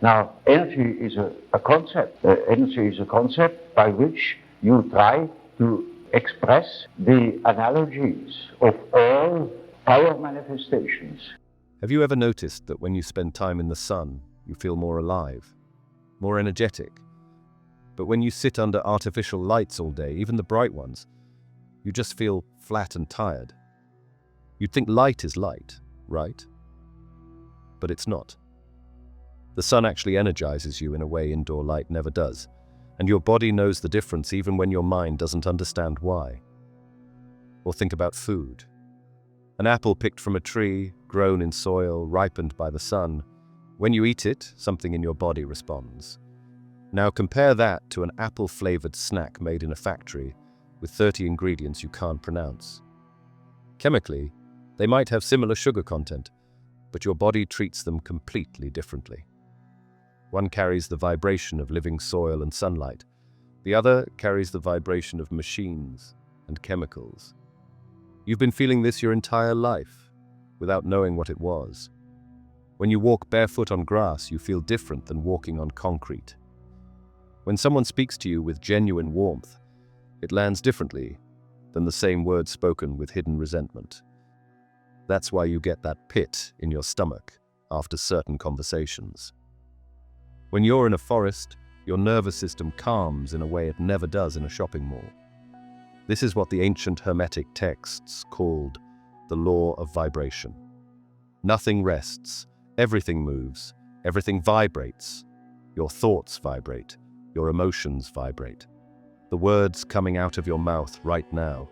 Now, energy is a concept. Energy is a concept by which you try to express the analogies of all power manifestations. Have you ever noticed that when you spend time in the sun, you feel more alive, more energetic? But when you sit under artificial lights all day, even the bright ones, you just feel flat and tired. You'd think light is light, right? But it's not. The sun actually energizes you in a way indoor light never does, and your body knows the difference even when your mind doesn't understand why. Or think about food. An apple picked from a tree, grown in soil, ripened by the sun. When you eat it, something in your body responds. Now compare that to an apple-flavored snack made in a factory with 30 ingredients you can't pronounce. Chemically, they might have similar sugar content, but your body treats them completely differently. One carries the vibration of living soil and sunlight. The other carries the vibration of machines and chemicals. You've been feeling this your entire life, without knowing what it was. When you walk barefoot on grass, you feel different than walking on concrete. When someone speaks to you with genuine warmth, it lands differently than the same words spoken with hidden resentment. That's why you get that pit in your stomach after certain conversations. When you're in a forest, your nervous system calms in a way it never does in a shopping mall. This is what the ancient Hermetic texts called the law of vibration. Nothing rests, everything moves, everything vibrates. Your thoughts vibrate, your emotions vibrate. The words coming out of your mouth right now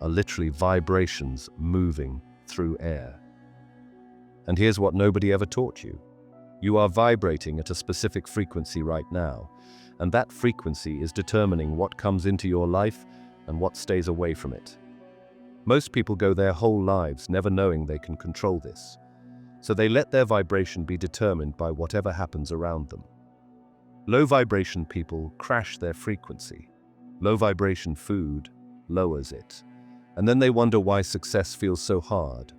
are literally vibrations moving through air. And here's what nobody ever taught you. You are vibrating at a specific frequency right now, and that frequency is determining what comes into your life and what stays away from it. Most people go their whole lives never knowing they can control this, so they let their vibration be determined by whatever happens around them. Low vibration people crash their frequency. Low vibration food lowers it, and then they wonder why success feels so hard,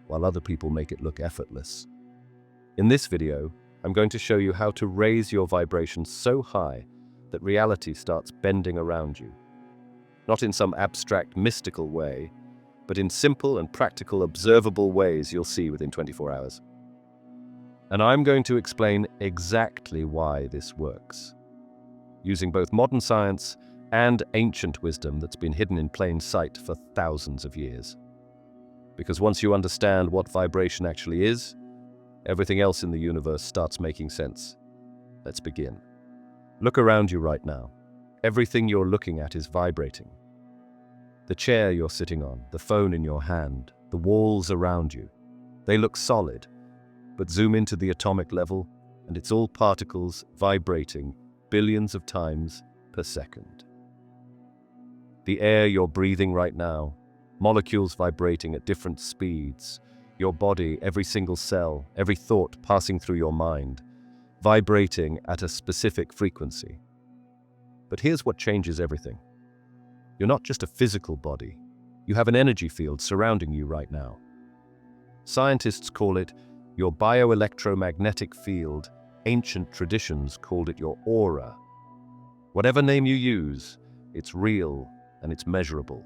while other people make it look effortless. In this video, I'm going to show you how to raise your vibration so high that reality starts bending around you. Not in some abstract, mystical way, but in simple and practical, observable ways you'll see within 24 hours. And I'm going to explain exactly why this works, using both modern science and ancient wisdom that's been hidden in plain sight for thousands of years. Because once you understand what vibration actually is, everything else in the universe starts making sense. Let's begin. Look around you right now. Everything you're looking at is vibrating. The chair you're sitting on, the phone in your hand, the walls around you. They look solid, but zoom into the atomic level, and it's all particles vibrating billions of times per second. The air you're breathing right now, molecules vibrating at different speeds, your body, every single cell, every thought passing through your mind, vibrating at a specific frequency. But here's what changes everything. You're not just a physical body. You have an energy field surrounding you right now. Scientists call it your bioelectromagnetic field. Ancient traditions called it your aura. Whatever name you use, it's real and it's measurable.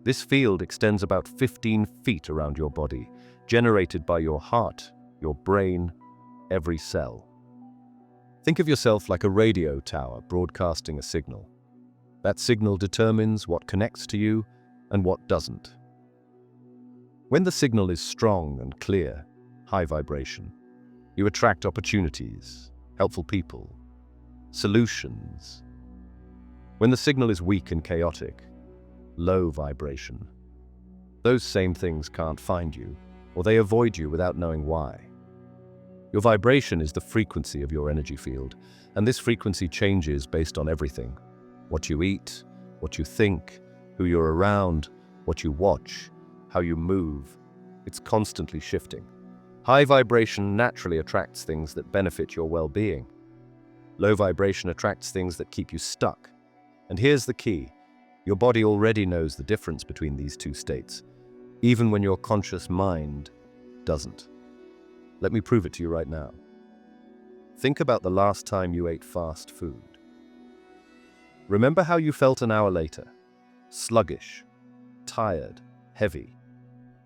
This field extends about 15 feet around your body, generated by your heart, your brain, every cell. Think of yourself like a radio tower broadcasting a signal. That signal determines what connects to you and what doesn't. When the signal is strong and clear, high vibration, you attract opportunities, helpful people, solutions. When the signal is weak and chaotic, low vibration, those same things can't find you, or they avoid you without knowing why. Your vibration is the frequency of your energy field, and this frequency changes based on everything. What you eat, what you think, who you're around, what you watch, how you move. It's constantly shifting. High vibration naturally attracts things that benefit your well-being. Low vibration attracts things that keep you stuck. And here's the key. Your body already knows the difference between these two states, even when your conscious mind doesn't. Let me prove it to you right now. Think about the last time you ate fast food. Remember how you felt an hour later? Sluggish, tired, heavy.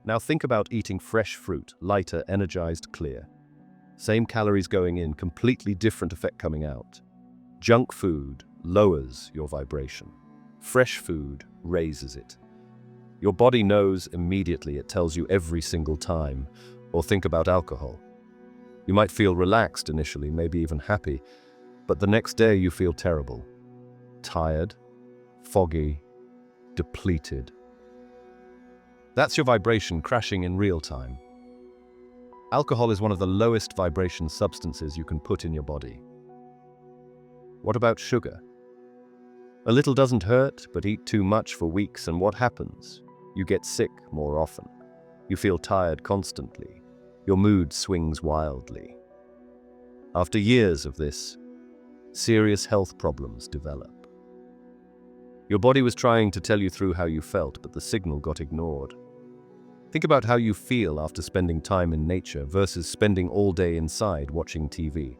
Now think about eating fresh fruit, lighter, energized, clear. Same calories going in, completely different effect coming out. Junk food lowers your vibration. Fresh food raises it. Your body knows immediately, it tells you every single time. Or think about alcohol. You might feel relaxed initially, maybe even happy, but the next day you feel terrible. Tired, foggy, depleted. That's your vibration crashing in real time. Alcohol is one of the lowest vibration substances you can put in your body. What about sugar? A little doesn't hurt, but eat too much for weeks and what happens? You get sick more often. You feel tired constantly. Your mood swings wildly. After years of this, serious health problems develop. Your body was trying to tell you through how you felt, but the signal got ignored. Think about how you feel after spending time in nature versus spending all day inside watching TV.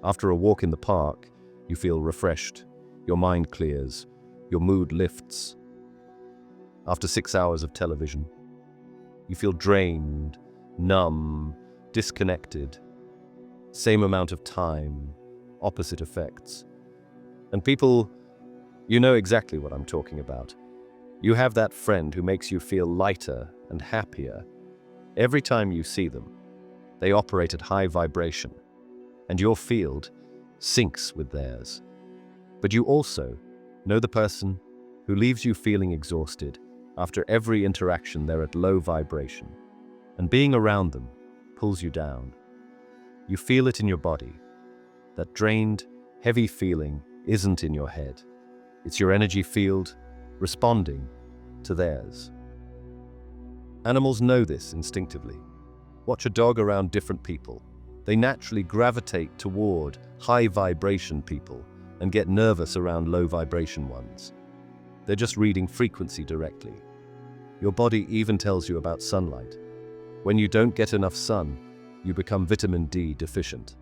After a walk in the park, you feel refreshed, your mind clears, your mood lifts. After 6 hours of television, you feel drained, numb, disconnected. Same amount of time, opposite effects. And people, you know exactly what I'm talking about. You have that friend who makes you feel lighter and happier. Every time you see them, they operate at high vibration, and your field syncs with theirs. But you also know the person who leaves you feeling exhausted. After every interaction, they're at low vibration, and being around them pulls you down. You feel it in your body. That drained, heavy feeling isn't in your head. It's your energy field responding to theirs. Animals know this instinctively. Watch a dog around different people. They naturally gravitate toward high vibration people and get nervous around low vibration ones. They're just reading frequency directly. Your body even tells you about sunlight. When you don't get enough sun, you become vitamin D deficient.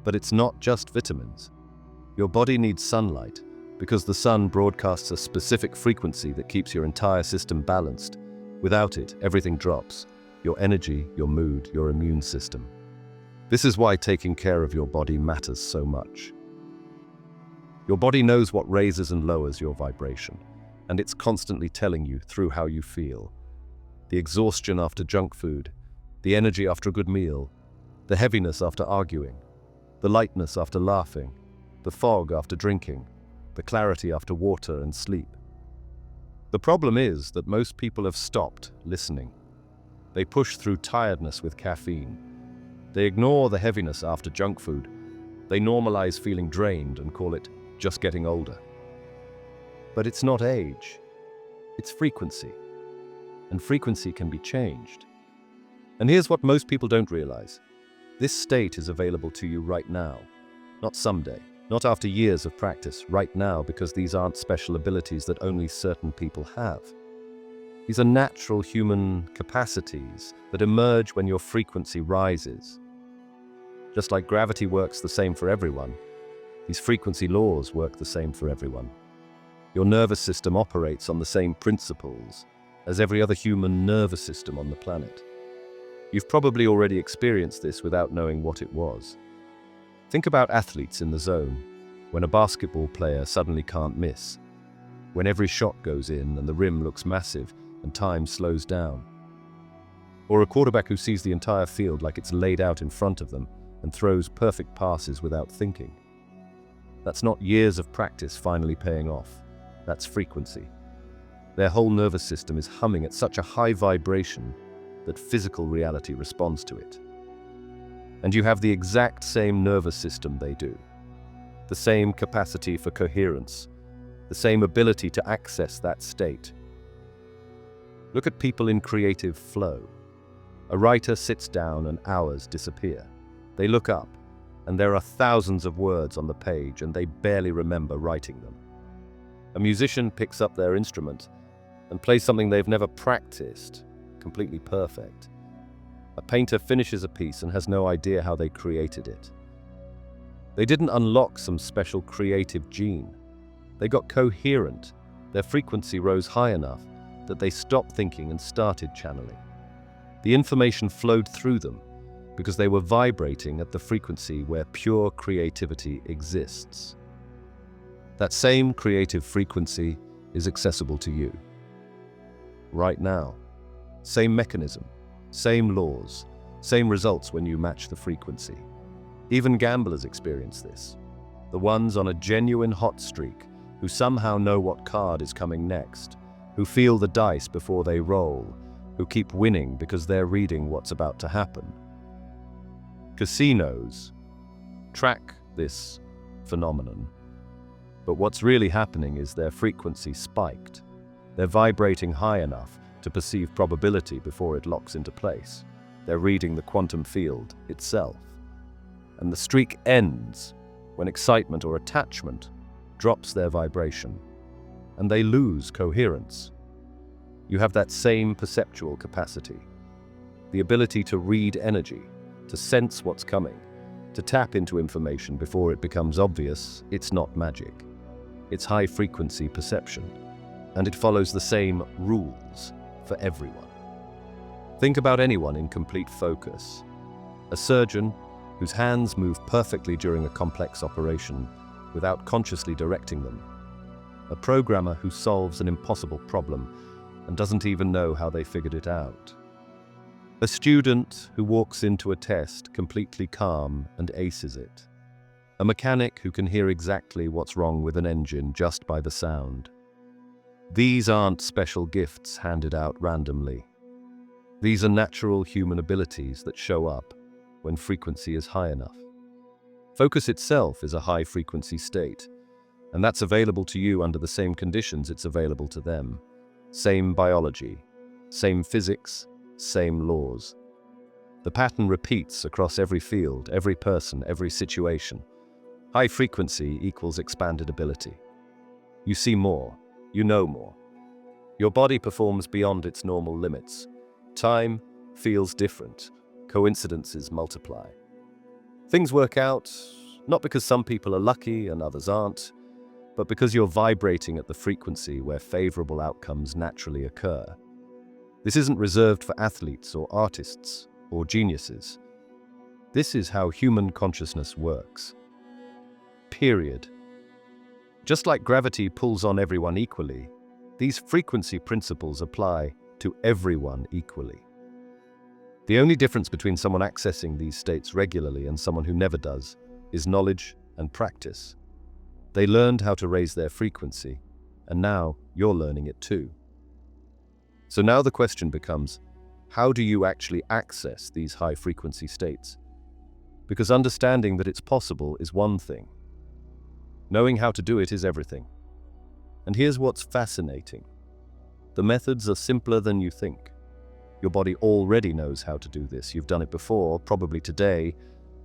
But it's not just vitamins. Your body needs sunlight because the sun broadcasts a specific frequency that keeps your entire system balanced. Without it, everything drops. Your energy, your mood, your immune system. This is why taking care of your body matters so much. Your body knows what raises and lowers your vibration, and it's constantly telling you through how you feel. The exhaustion after junk food, the energy after a good meal, the heaviness after arguing, the lightness after laughing, the fog after drinking, the clarity after water and sleep. The problem is that most people have stopped listening. They push through tiredness with caffeine. They ignore the heaviness after junk food. They normalize feeling drained and call it just getting older. But it's not age, it's frequency. And frequency can be changed. And here's what most people don't realize. This state is available to you right now, not someday, not after years of practice, right now, because these aren't special abilities that only certain people have. These are natural human capacities that emerge when your frequency rises. Just like gravity works the same for everyone, these frequency laws work the same for everyone. Your nervous system operates on the same principles as every other human nervous system on the planet. You've probably already experienced this without knowing what it was. Think about athletes in the zone, when a basketball player suddenly can't miss, when every shot goes in and the rim looks massive and time slows down. Or a quarterback who sees the entire field like it's laid out in front of them and throws perfect passes without thinking. That's not years of practice finally paying off. That's frequency. Their whole nervous system is humming at such a high vibration that physical reality responds to it. And you have the exact same nervous system they do. The same capacity for coherence, the same ability to access that state. Look at people in creative flow. A writer sits down and hours disappear. They look up, and there are thousands of words on the page, and they barely remember writing them. A musician picks up their instrument and plays something they've never practiced, completely perfect. A painter finishes a piece and has no idea how they created it. They didn't unlock some special creative gene. They got coherent. Their frequency rose high enough that they stopped thinking and started channeling. The information flowed through them because they were vibrating at the frequency where pure creativity exists. That same creative frequency is accessible to you right now. Same mechanism, same laws, same results when you match the frequency. Even gamblers experience this. The ones on a genuine hot streak, who somehow know what card is coming next, who feel the dice before they roll, who keep winning because they're reading what's about to happen. Casinos track this phenomenon, but what's really happening is their frequency spiked. They're vibrating high enough to perceive probability before it locks into place. They're reading the quantum field itself. And the streak ends when excitement or attachment drops their vibration, and they lose coherence. You have that same perceptual capacity, the ability to read energy, to sense what's coming, to tap into information before it becomes obvious. It's not magic. It's high-frequency perception, and it follows the same rules for everyone. Think about anyone in complete focus. A surgeon whose hands move perfectly during a complex operation without consciously directing them. A programmer who solves an impossible problem and doesn't even know how they figured it out. A student who walks into a test completely calm and aces it. A mechanic who can hear exactly what's wrong with an engine just by the sound. These aren't special gifts handed out randomly. These are natural human abilities that show up when frequency is high enough. Focus itself is a high-frequency state, and that's available to you under the same conditions it's available to them. Same biology, same physics, same laws. The pattern repeats across every field, every person, every situation. High frequency equals expanded ability. You see more, you know more. Your body performs beyond its normal limits. Time feels different. Coincidences multiply. Things work out, not because some people are lucky and others aren't, but because you're vibrating at the frequency where favorable outcomes naturally occur. This isn't reserved for athletes or artists or geniuses. This is how human consciousness works. Period. Just like gravity pulls on everyone equally, these frequency principles apply to everyone equally. The only difference between someone accessing these states regularly and someone who never does is knowledge and practice. They learned how to raise their frequency, and now you're learning it too. So now the question becomes, how do you actually access these high-frequency states? Because understanding that it's possible is one thing. Knowing how to do it is everything. And here's what's fascinating. The methods are simpler than you think. Your body already knows how to do this. You've done it before, probably today,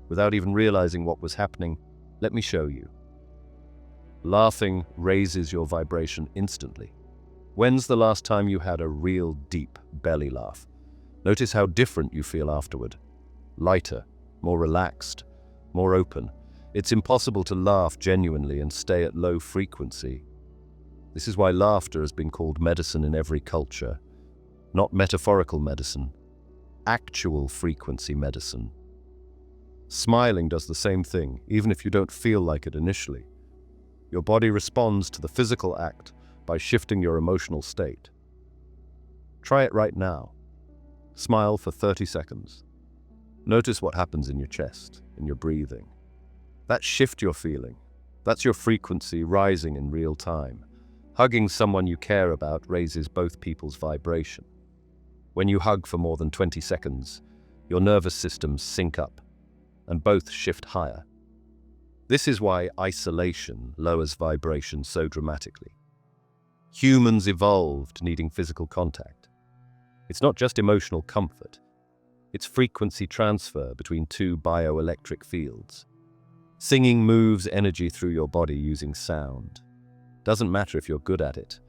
without even realizing what was happening. Let me show you. Laughing raises your vibration instantly. When's the last time you had a real deep belly laugh? Notice how different you feel afterward. Lighter, more relaxed, more open. It's impossible to laugh genuinely and stay at low frequency. This is why laughter has been called medicine in every culture. Not metaphorical medicine, actual frequency medicine. Smiling does the same thing, even if you don't feel like it initially. Your body responds to the physical act by shifting your emotional state. Try it right now. Smile for 30 seconds. Notice what happens in your chest, in your breathing. That shift you're feeling, that's your frequency rising in real time. Hugging someone you care about raises both people's vibration. When you hug for more than 20 seconds, your nervous systems sync up, and both shift higher. This is why isolation lowers vibration so dramatically. Humans evolved needing physical contact. It's not just emotional comfort, it's frequency transfer between two bioelectric fields. Singing moves energy through your body using sound. Doesn't matter if you're good at it.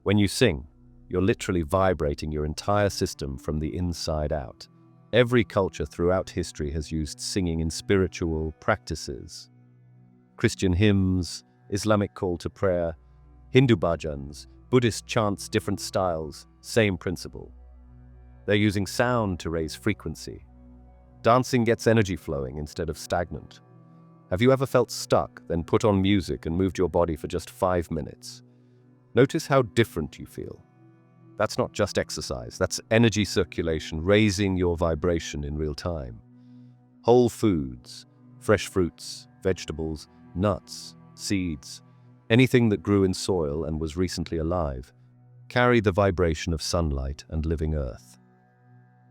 When you sing, you're literally vibrating your entire system from the inside out. Every culture throughout history has used singing in spiritual practices. Christian hymns, Islamic call to prayer, Hindu bhajans, Buddhist chants, different styles, same principle. They're using sound to raise frequency. Dancing gets energy flowing instead of stagnant. Have you ever felt stuck, then put on music and moved your body for just 5 minutes? Notice how different you feel. That's not just exercise, that's energy circulation, raising your vibration in real time. Whole foods, fresh fruits, vegetables, nuts, seeds, anything that grew in soil and was recently alive, carry the vibration of sunlight and living earth.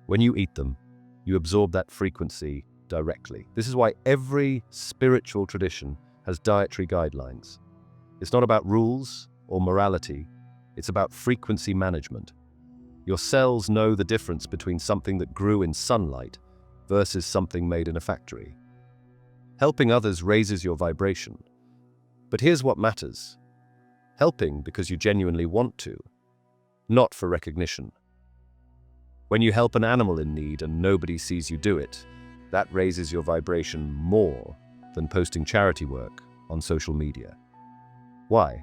When you eat them, you absorb that frequency directly. This is why every spiritual tradition has dietary guidelines. It's not about rules or morality, it's about frequency management. Your cells know the difference between something that grew in sunlight versus something made in a factory. Helping others raises your vibration. But here's what matters. Helping because you genuinely want to, not for recognition. When you help an animal in need and nobody sees you do it, that raises your vibration more than posting charity work on social media. Why?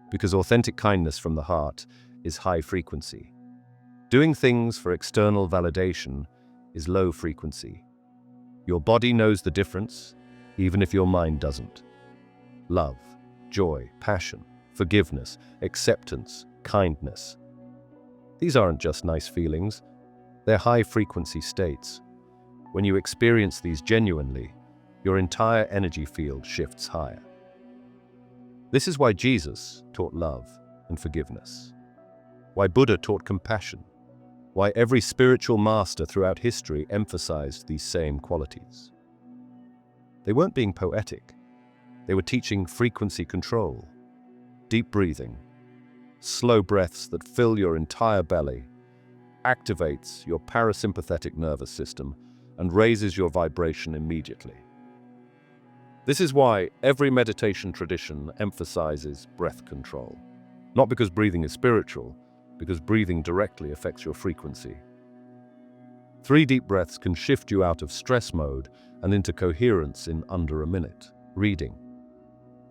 Because authentic kindness from the heart is high frequency. Doing things for external validation is low frequency. Your body knows the difference, even if your mind doesn't. Love, joy, passion, forgiveness, acceptance, kindness. These aren't just nice feelings, they're high-frequency states. When you experience these genuinely, your entire energy field shifts higher. This is why Jesus taught love and forgiveness, why Buddha taught compassion, why every spiritual master throughout history emphasized these same qualities. They weren't being poetic, they were teaching frequency control, deep breathing, slow breaths that fill your entire belly, activates your parasympathetic nervous system, and raises your vibration immediately. This is why every meditation tradition emphasizes breath control. Not because breathing is spiritual, because breathing directly affects your frequency. 3 deep breaths can shift you out of stress mode and into coherence in under a minute. Reading,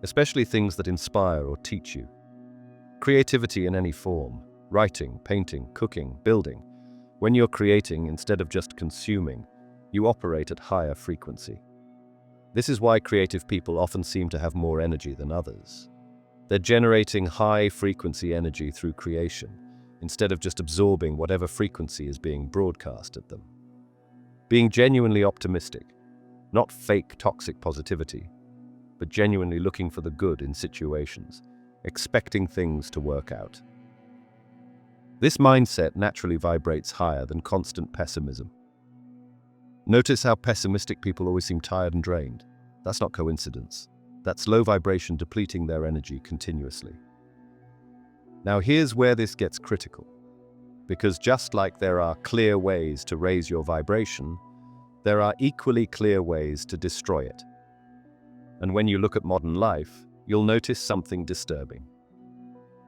especially things that inspire or teach you. Creativity in any form, writing, painting, cooking, building. When you're creating instead of just consuming, you operate at higher frequency. This is why creative people often seem to have more energy than others. They're generating high-frequency energy through creation, instead of just absorbing whatever frequency is being broadcast at them. Being genuinely optimistic, not fake toxic positivity, but genuinely looking for the good in situations, expecting things to work out. This mindset naturally vibrates higher than constant pessimism. Notice how pessimistic people always seem tired and drained. That's not coincidence. That's low vibration depleting their energy continuously. Now here's where this gets critical. Because just like there are clear ways to raise your vibration, there are equally clear ways to destroy it. And when you look at modern life, you'll notice something disturbing.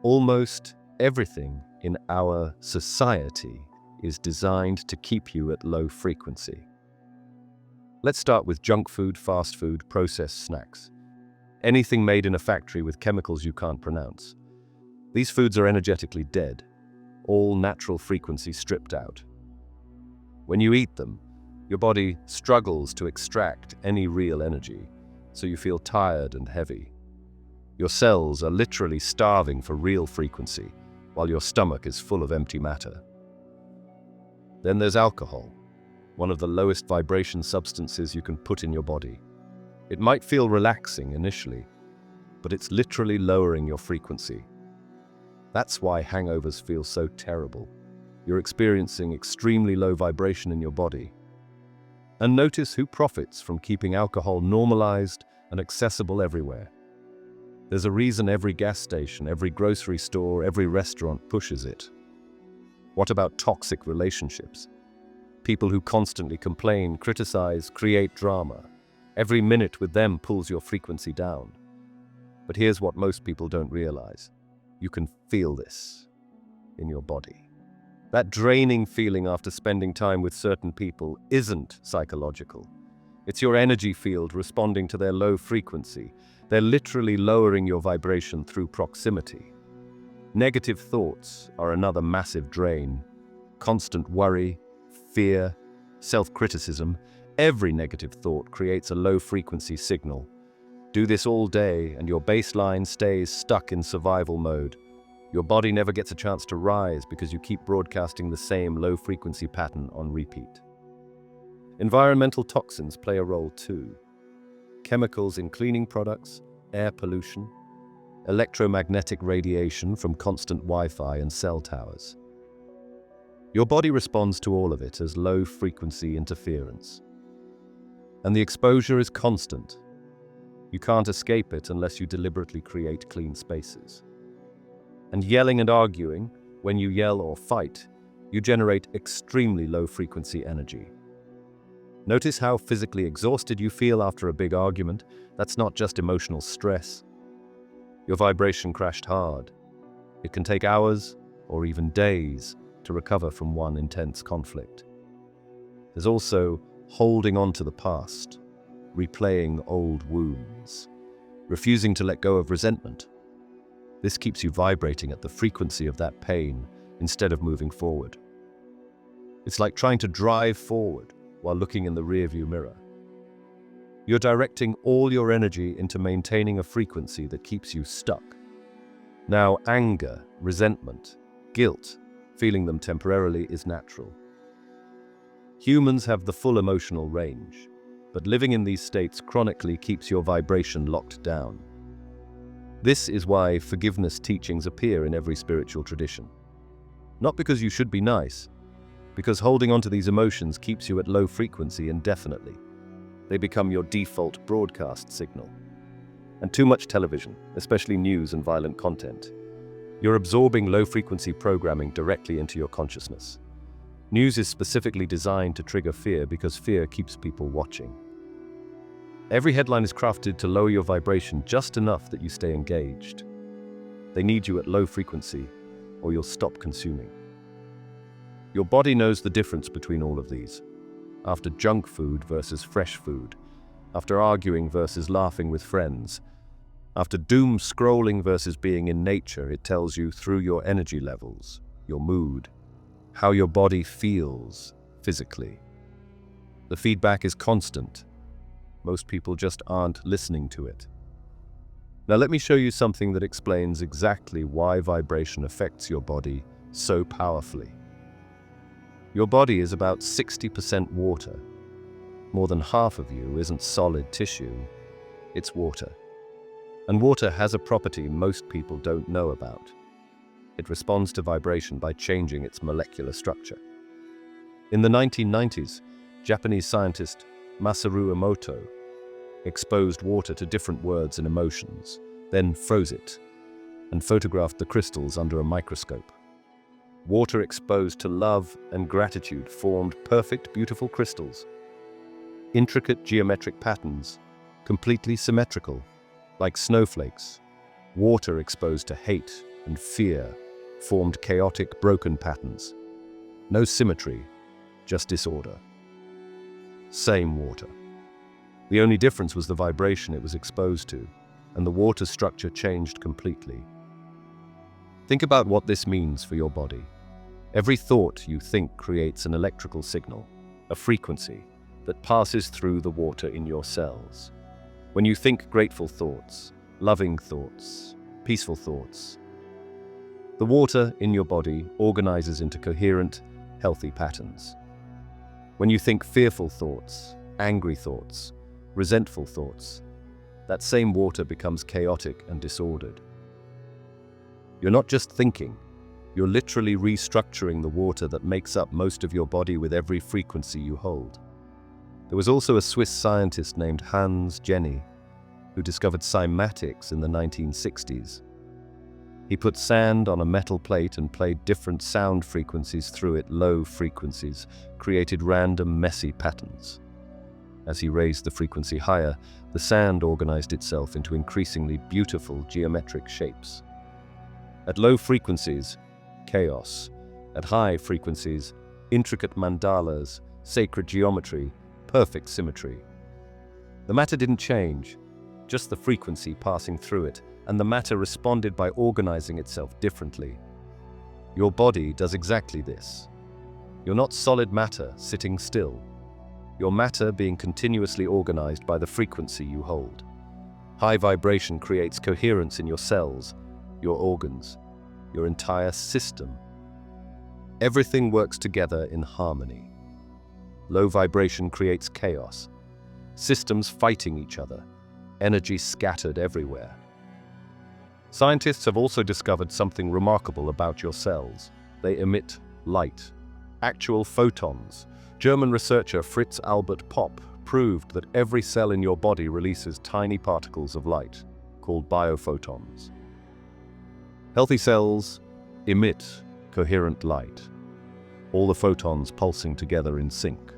Almost everything in our society is designed to keep you at low frequency. Let's start with junk food, fast food, processed snacks. Anything made in a factory with chemicals you can't pronounce. These foods are energetically dead, all natural frequency stripped out. When you eat them, your body struggles to extract any real energy, so you feel tired and heavy. Your cells are literally starving for real frequency, while your stomach is full of empty matter. Then there's alcohol, one of the lowest vibration substances you can put in your body. It might feel relaxing initially, but it's literally lowering your frequency. That's why hangovers feel so terrible. You're experiencing extremely low vibration in your body. And notice who profits from keeping alcohol normalized and accessible everywhere. There's a reason every gas station, every grocery store, every restaurant pushes it. What about toxic relationships? People who constantly complain, criticize, create drama. Every minute with them pulls your frequency down. But here's what most people don't realize. You can feel this in your body. That draining feeling after spending time with certain people isn't psychological. It's your energy field responding to their low frequency. They're literally lowering your vibration through proximity. Negative thoughts are another massive drain. Constant worry, fear, self-criticism. Every negative thought creates a low-frequency signal. Do this all day and your baseline stays stuck in survival mode. Your body never gets a chance to rise because you keep broadcasting the same low-frequency pattern on repeat. Environmental toxins play a role too. Chemicals in cleaning products, air pollution, electromagnetic radiation from constant Wi-Fi and cell towers. Your body responds to all of it as low-frequency interference. And the exposure is constant. You can't escape it unless you deliberately create clean spaces. And yelling and arguing, when you yell or fight, you generate extremely low-frequency energy. Notice how physically exhausted you feel after a big argument. That's not just emotional stress. Your vibration crashed hard. It can take hours or even days to recover from one intense conflict. There's also holding on to the past, replaying old wounds, refusing to let go of resentment. This keeps you vibrating at the frequency of that pain instead of moving forward. It's like trying to drive forward while looking in the rearview mirror. You're directing all your energy into maintaining a frequency that keeps you stuck. Now, anger, resentment, guilt, feeling them temporarily is natural. Humans have the full emotional range, but living in these states chronically keeps your vibration locked down. This is why forgiveness teachings appear in every spiritual tradition. Not because you should be nice, because holding on to these emotions keeps you at low frequency indefinitely. They become your default broadcast signal. And too much television, especially news and violent content. You're absorbing low-frequency programming directly into your consciousness. News is specifically designed to trigger fear because fear keeps people watching. Every headline is crafted to lower your vibration just enough that you stay engaged. They need you at low frequency, or you'll stop consuming. Your body knows the difference between all of these. After junk food versus fresh food. After arguing versus laughing with friends. After doom scrolling versus being in nature, it tells you through your energy levels, your mood, how your body feels physically. The feedback is constant. Most people just aren't listening to it. Now let me show you something that explains exactly why vibration affects your body so powerfully. Your body is about 60% water. More than half of you isn't solid tissue, it's water. And water has a property most people don't know about. It responds to vibration by changing its molecular structure. In the 1990s, Japanese scientist Masaru Emoto exposed water to different words and emotions, then froze it, and photographed the crystals under a microscope. Water exposed to love and gratitude formed perfect, beautiful crystals. Intricate geometric patterns, completely symmetrical, like snowflakes. Water exposed to hate and fear formed chaotic, broken patterns. No symmetry, just disorder. Same water. The only difference was the vibration it was exposed to, and the water structure changed completely. Think about what this means for your body. Every thought you think creates an electrical signal, a frequency, that passes through the water in your cells. When you think grateful thoughts, loving thoughts, peaceful thoughts, the water in your body organizes into coherent, healthy patterns. When you think fearful thoughts, angry thoughts, resentful thoughts, that same water becomes chaotic and disordered. You're not just thinking, you're literally restructuring the water that makes up most of your body with every frequency you hold. There was also a Swiss scientist named Hans Jenny who discovered cymatics in the 1960s. He put sand on a metal plate and played different sound frequencies through it, low frequencies, created random messy patterns. As he raised the frequency higher, the sand organized itself into increasingly beautiful geometric shapes. At low frequencies, chaos. At high frequencies, intricate mandalas, sacred geometry, perfect symmetry. The matter didn't change, just the frequency passing through it, and the matter responded by organizing itself differently. Your body does exactly this. You're not solid matter sitting still. Your matter being continuously organized by the frequency you hold. High vibration creates coherence in your cells, your organs, your entire system. Everything works together in harmony. Low vibration creates chaos, systems fighting each other, energy scattered everywhere. Scientists have also discovered something remarkable about your cells. They emit light, actual photons. German researcher Fritz Albert Popp proved that every cell in your body releases tiny particles of light, called biophotons. Healthy cells emit coherent light, all the photons pulsing together in sync.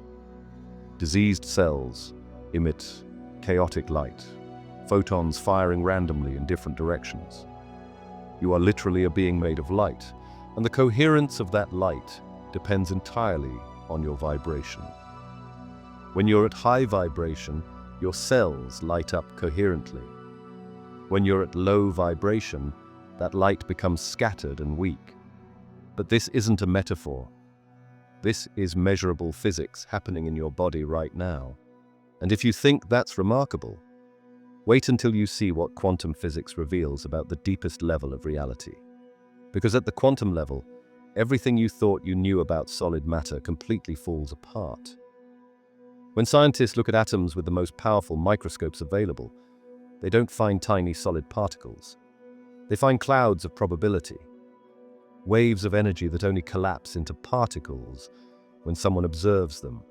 Diseased cells emit chaotic light, photons firing randomly in different directions. You are literally a being made of light, and the coherence of that light depends entirely on your vibration. When you're at high vibration, your cells light up coherently. When you're at low vibration, that light becomes scattered and weak. But this isn't a metaphor. This is measurable physics happening in your body right now. And if you think that's remarkable, wait until you see what quantum physics reveals about the deepest level of reality. Because at the quantum level, everything you thought you knew about solid matter completely falls apart. When scientists look at atoms with the most powerful microscopes available, they don't find tiny solid particles. They find clouds of probability, waves of energy that only collapse into particles when someone observes them.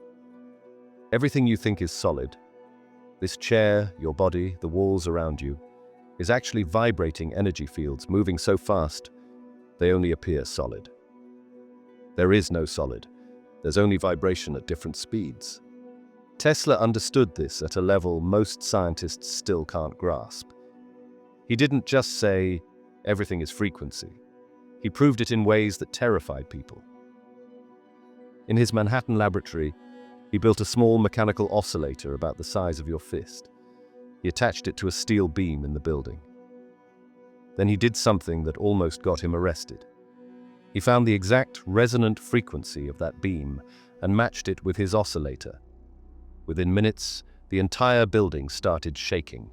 Everything you think is solid, this chair, your body, the walls around you, is actually vibrating energy fields moving so fast they only appear solid. There is no solid. There's only vibration at different speeds. Tesla understood this at a level most scientists still can't grasp. He didn't just say, everything is frequency. He proved it in ways that terrified people. In his Manhattan laboratory, he built a small mechanical oscillator about the size of your fist. He attached it to a steel beam in the building. Then he did something that almost got him arrested. He found the exact resonant frequency of that beam and matched it with his oscillator. Within minutes, the entire building started shaking.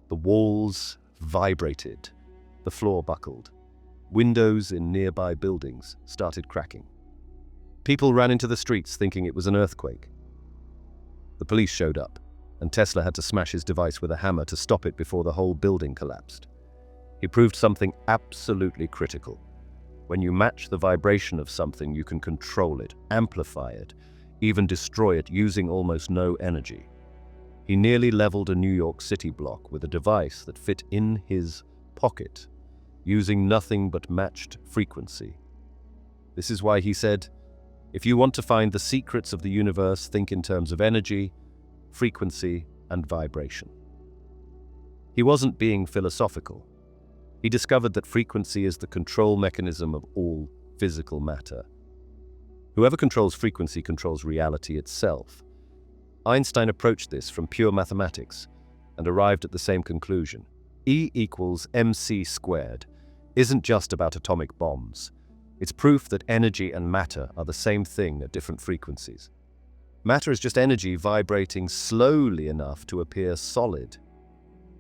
The walls vibrated, the floor buckled. Windows in nearby buildings started cracking. People ran into the streets thinking it was an earthquake. The police showed up, and Tesla had to smash his device with a hammer to stop it before the whole building collapsed. He proved something absolutely critical. When you match the vibration of something, you can control it, amplify it, even destroy it using almost no energy. He nearly leveled a New York City block with a device that fit in his pocket, using nothing but matched frequency. This is why he said, if you want to find the secrets of the universe, think in terms of energy, frequency, and vibration. He wasn't being philosophical. He discovered that frequency is the control mechanism of all physical matter. Whoever controls frequency controls reality itself. Einstein approached this from pure mathematics and arrived at the same conclusion. E equals mc squared isn't just about atomic bombs. It's proof that energy and matter are the same thing at different frequencies. Matter is just energy vibrating slowly enough to appear solid.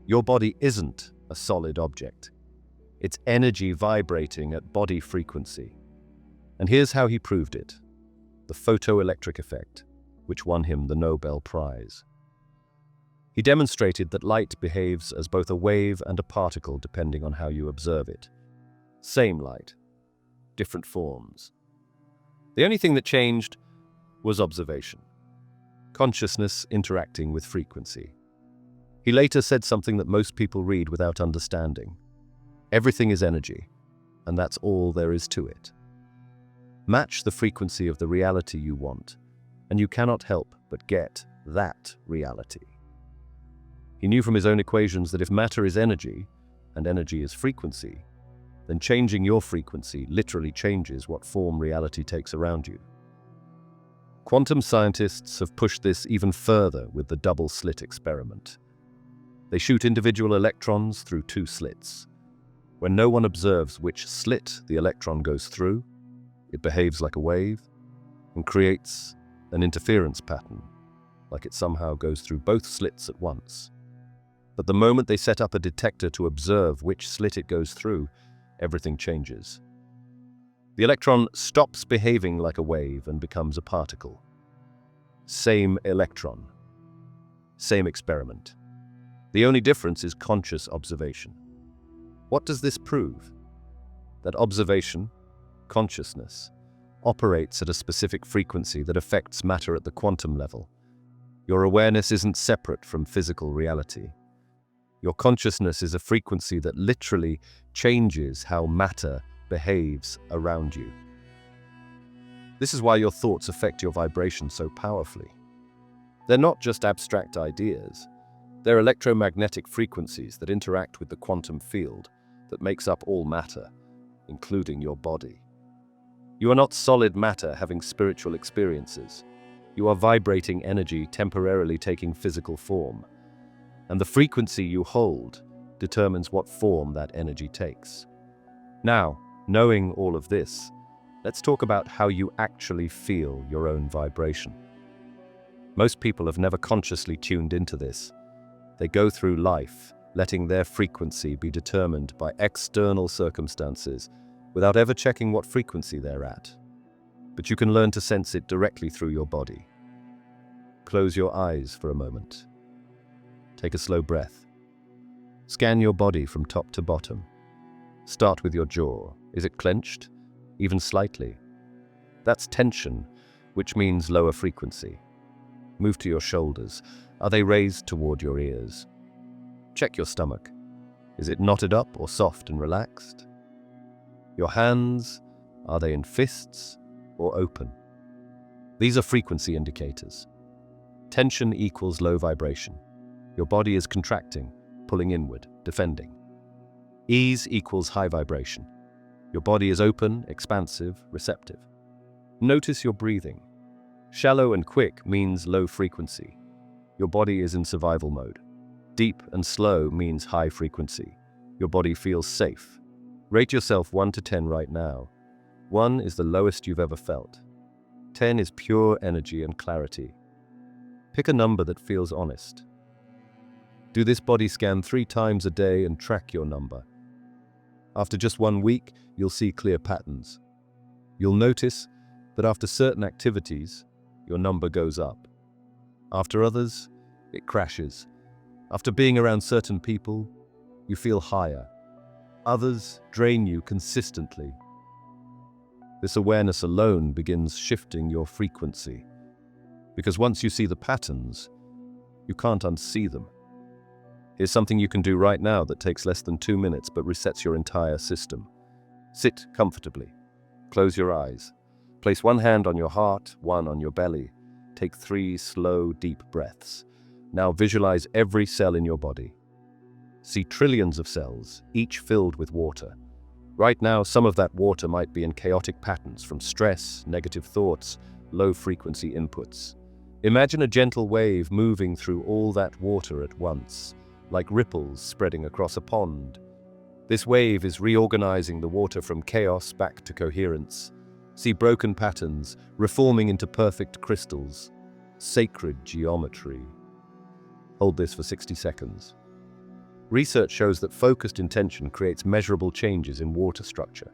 Your body isn't a solid object. It's energy vibrating at body frequency. And here's how he proved it. The photoelectric effect, which won him the Nobel Prize. He demonstrated that light behaves as both a wave and a particle depending on how you observe it. Same light, different forms. The only thing that changed was observation. Consciousness interacting with frequency. He later said something that most people read without understanding. Everything is energy, and that's all there is to it. Match the frequency of the reality you want, and you cannot help but get that reality. He knew from his own equations that if matter is energy, and energy is frequency, then changing your frequency literally changes what form reality takes around you. Quantum scientists have pushed this even further with the double-slit experiment. They shoot individual electrons through two slits. When no one observes which slit the electron goes through, it behaves like a wave and creates an interference pattern, like it somehow goes through both slits at once. But the moment they set up a detector to observe which slit it goes through, everything changes. The electron stops behaving like a wave and becomes a particle. Same electron. Same experiment. The only difference is conscious observation. What does this prove? That observation, consciousness, operates at a specific frequency that affects matter at the quantum level. Your awareness isn't separate from physical reality. Your consciousness is a frequency that literally changes how matter behaves around you. This is why your thoughts affect your vibration so powerfully. They're not just abstract ideas. They're electromagnetic frequencies that interact with the quantum field that makes up all matter, including your body. You are not solid matter having spiritual experiences. You are vibrating energy temporarily taking physical form. And the frequency you hold determines what form that energy takes. Now, knowing all of this, let's talk about how you actually feel your own vibration. Most people have never consciously tuned into this. They go through life, letting their frequency be determined by external circumstances without ever checking what frequency they're at. But you can learn to sense it directly through your body. Close your eyes for a moment. Take a slow breath. Scan your body from top to bottom. Start with your jaw. Is it clenched? Even slightly? That's tension, which means lower frequency. Move to your shoulders. Are they raised toward your ears? Check your stomach. Is it knotted up or soft and relaxed? Your hands, are they in fists or open? These are frequency indicators. Tension equals low vibration. Your body is contracting, pulling inward, defending. Ease equals high vibration. Your body is open, expansive, receptive. Notice your breathing. Shallow and quick means low frequency. Your body is in survival mode. Deep and slow means high frequency. Your body feels safe. Rate yourself 1 to 10 right now. 1 is the lowest you've ever felt. 10 is pure energy and clarity. Pick a number that feels honest. Do this body scan 3 times a day and track your number. After just 1 week, you'll see clear patterns. You'll notice that after certain activities, your number goes up. After others, it crashes. After being around certain people, you feel higher. Others drain you consistently. This awareness alone begins shifting your frequency. Because once you see the patterns, you can't unsee them. Here's something you can do right now that takes less than 2 minutes but resets your entire system. Sit comfortably. Close your eyes. Place 1 hand on your heart, 1 on your belly. Take 3 slow, deep breaths. Now visualize every cell in your body. See trillions of cells, each filled with water. Right now, some of that water might be in chaotic patterns from stress, negative thoughts, low-frequency inputs. Imagine a gentle wave moving through all that water at once, like ripples spreading across a pond. This wave is reorganizing the water from chaos back to coherence. See broken patterns reforming into perfect crystals. Sacred geometry. Hold this for 60 seconds. Research shows that focused intention creates measurable changes in water structure.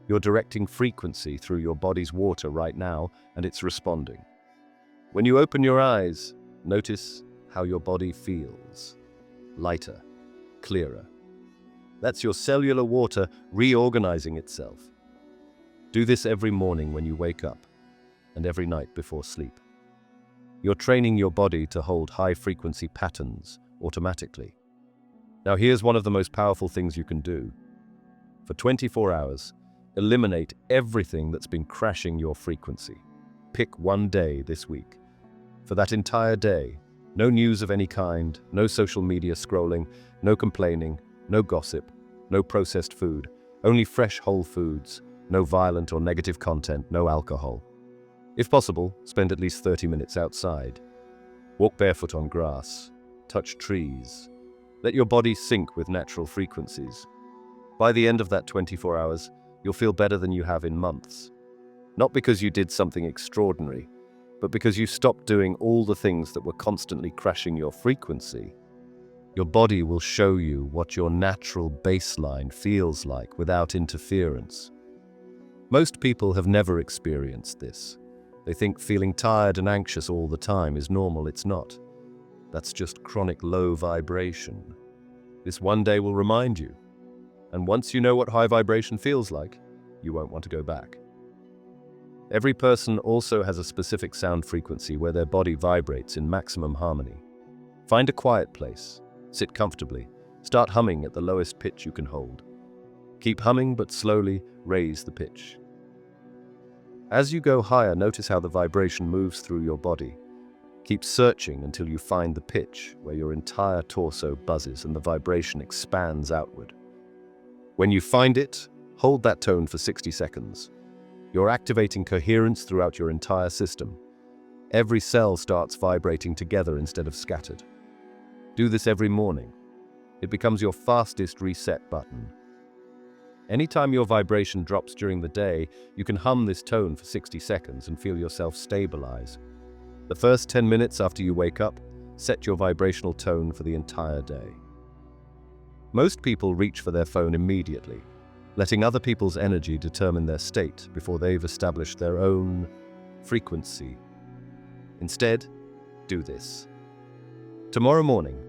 You're directing frequency through your body's water right now, and it's responding. When you open your eyes, notice how your body feels. Lighter, clearer. That's your cellular water reorganizing itself. Do this every morning when you wake up, and every night before sleep. You're training your body to hold high-frequency patterns automatically. Now here's one of the most powerful things you can do. For 24 hours, eliminate everything that's been crashing your frequency. Pick 1 day this week. For that entire day, no news of any kind, no social media scrolling, no complaining, no gossip, no processed food, only fresh whole foods, no violent or negative content, no alcohol. If possible, spend at least 30 minutes outside. Walk barefoot on grass, touch trees. Let your body sync with natural frequencies. By the end of that 24 hours, you'll feel better than you have in months. Not because you did something extraordinary, but because you stopped doing all the things that were constantly crashing your frequency. Your body will show you what your natural baseline feels like without interference. Most people have never experienced this. They think feeling tired and anxious all the time is normal. It's not. That's just chronic low vibration. This one day will remind you. And once you know what high vibration feels like, you won't want to go back. Every person also has a specific sound frequency where their body vibrates in maximum harmony. Find a quiet place, sit comfortably, start humming at the lowest pitch you can hold. Keep humming, but slowly raise the pitch. As you go higher, notice how the vibration moves through your body. Keep searching until you find the pitch where your entire torso buzzes and the vibration expands outward. When you find it, hold that tone for 60 seconds. You're activating coherence throughout your entire system. Every cell starts vibrating together instead of scattered. Do this every morning. It becomes your fastest reset button. Anytime your vibration drops during the day, you can hum this tone for 60 seconds and feel yourself stabilize. The first 10 minutes after you wake up, set your vibrational tone for the entire day. Most people reach for their phone immediately, letting other people's energy determine their state before they've established their own frequency. Instead, do this. Tomorrow morning,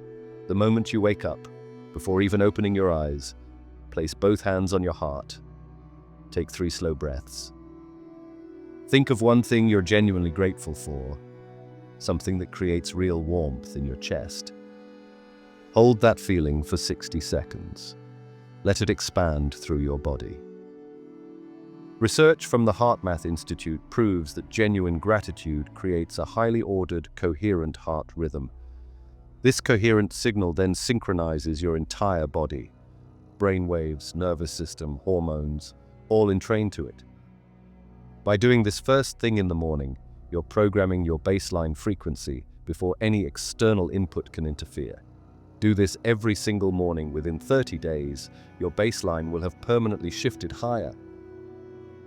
the moment you wake up, before even opening your eyes, place both hands on your heart. Take 3 slow breaths. Think of one thing you're genuinely grateful for, something that creates real warmth in your chest. Hold that feeling for 60 seconds. Let it expand through your body. Research from the HeartMath Institute proves that genuine gratitude creates a highly ordered, coherent heart rhythm. This coherent signal then synchronizes your entire body. Brain waves, nervous system, hormones, all entrained to it. By doing this first thing in the morning, you're programming your baseline frequency before any external input can interfere. Do this every single morning. Within 30 days, your baseline will have permanently shifted higher.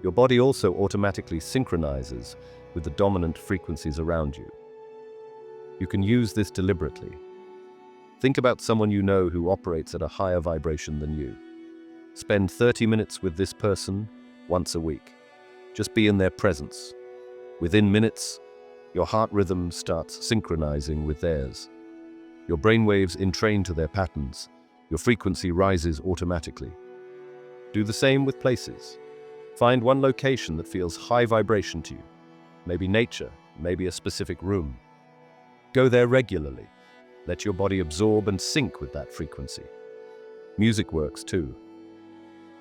Your body also automatically synchronizes with the dominant frequencies around you. You can use this deliberately. Think about someone you know who operates at a higher vibration than you. Spend 30 minutes with this person once a week. Just be in their presence. Within minutes, your heart rhythm starts synchronizing with theirs. Your brainwaves entrain to their patterns. Your frequency rises automatically. Do the same with places. Find one location that feels high vibration to you. Maybe nature, maybe a specific room. Go there regularly. Let your body absorb and sync with that frequency. Music works too.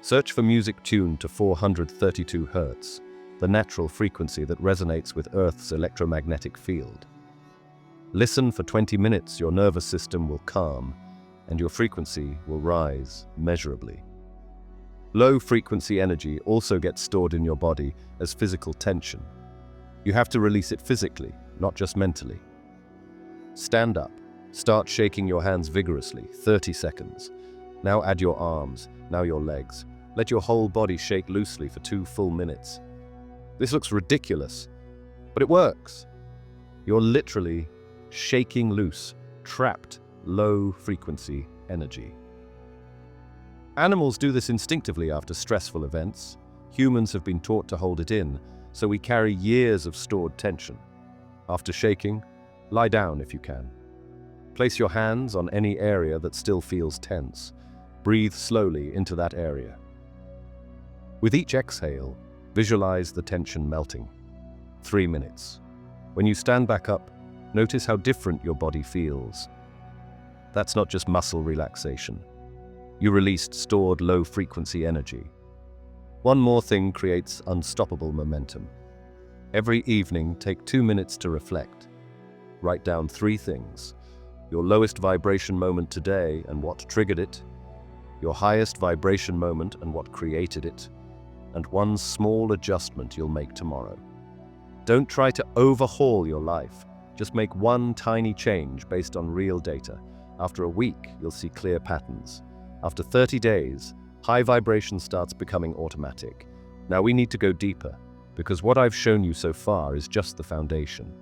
Search for music tuned to 432 Hz, the natural frequency that resonates with Earth's electromagnetic field. Listen for 20 minutes, your nervous system will calm, and your frequency will rise measurably. Low-frequency energy also gets stored in your body as physical tension. You have to release it physically, not just mentally. Stand up. Start shaking your hands vigorously, 30 seconds. Now add your arms, now your legs. Let your whole body shake loosely for 2 full minutes. This looks ridiculous, but it works. You're literally shaking loose, trapped, low-frequency energy. Animals do this instinctively after stressful events. Humans have been taught to hold it in, so we carry years of stored tension. After shaking, lie down if you can. Place your hands on any area that still feels tense. Breathe slowly into that area. With each exhale, visualize the tension melting. 3 minutes. When you stand back up, notice how different your body feels. That's not just muscle relaxation. You released stored low-frequency energy. One more thing creates unstoppable momentum. Every evening, take 2 minutes to reflect. Write down 3 things. Your lowest vibration moment today and what triggered it, your highest vibration moment and what created it, and one small adjustment you'll make tomorrow. Don't try to overhaul your life. Just make one tiny change based on real data. After a week, you'll see clear patterns. After 30 days, high vibration starts becoming automatic. Now we need to go deeper, because what I've shown you so far is just the foundation.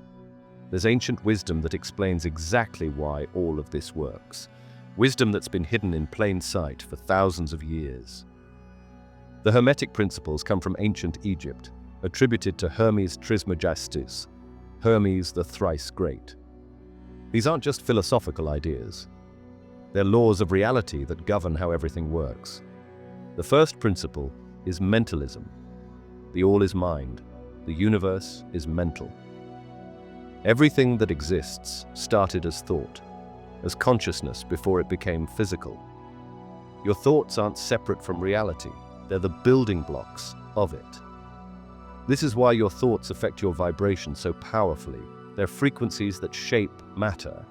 There's ancient wisdom that explains exactly why all of this works. Wisdom that's been hidden in plain sight for thousands of years. The Hermetic principles come from ancient Egypt, attributed to Hermes Trismegistus, Hermes the thrice great. These aren't just philosophical ideas. They're laws of reality that govern how everything works. The first principle is mentalism. The all is mind. The universe is mental. Everything that exists started as thought, as consciousness before it became physical. Your thoughts aren't separate from reality. They're the building blocks of it. This is why your thoughts affect your vibration so powerfully. They're frequencies that shape matter.